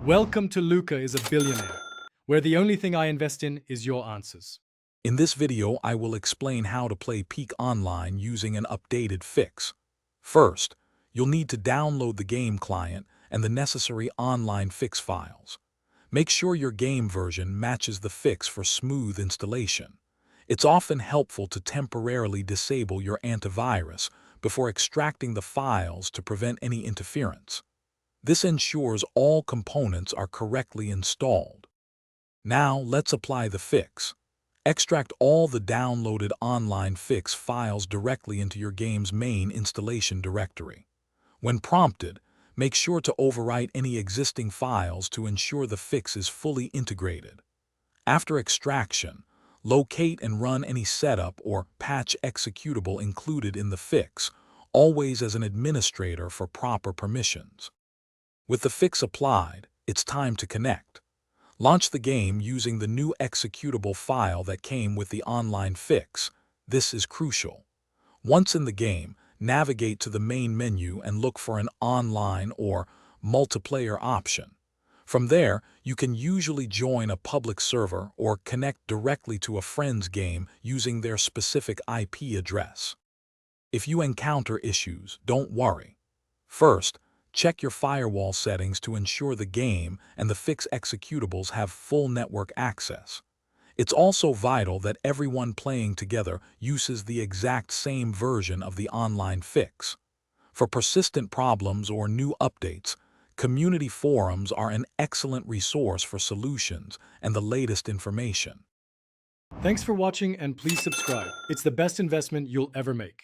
Welcome to Luca is a Billionaire, where the only thing I invest in is your answers. In this video, I will explain how to play Peak Online using an updated fix. First, you'll need to download the game client and the necessary online fix files. Make sure your game version matches the fix for smooth installation. It's often helpful to temporarily disable your antivirus before extracting the files to prevent any interference. This ensures all components are correctly installed. Now, let's apply the fix. Extract all the downloaded online fix files directly into your game's main installation directory. When prompted, make sure to overwrite any existing files to ensure the fix is fully integrated. After extraction, locate and run any setup or patch executable included in the fix, always as an administrator for proper permissions. With the fix applied, it's time to connect. Launch the game using the new executable file that came with the online fix. This is crucial. Once in the game, navigate to the main menu and look for an online or multiplayer option. From there, you can usually join a public server or connect directly to a friend's game using their specific IP address. If you encounter issues, don't worry. First, check your firewall settings to ensure the game and the fix executables have full network access. It's also vital that everyone playing together uses the exact same version of the online fix. For persistent problems or new updates, community forums are an excellent resource for solutions and the latest information. Thanks for watching and please subscribe. It's the best investment you'll ever make.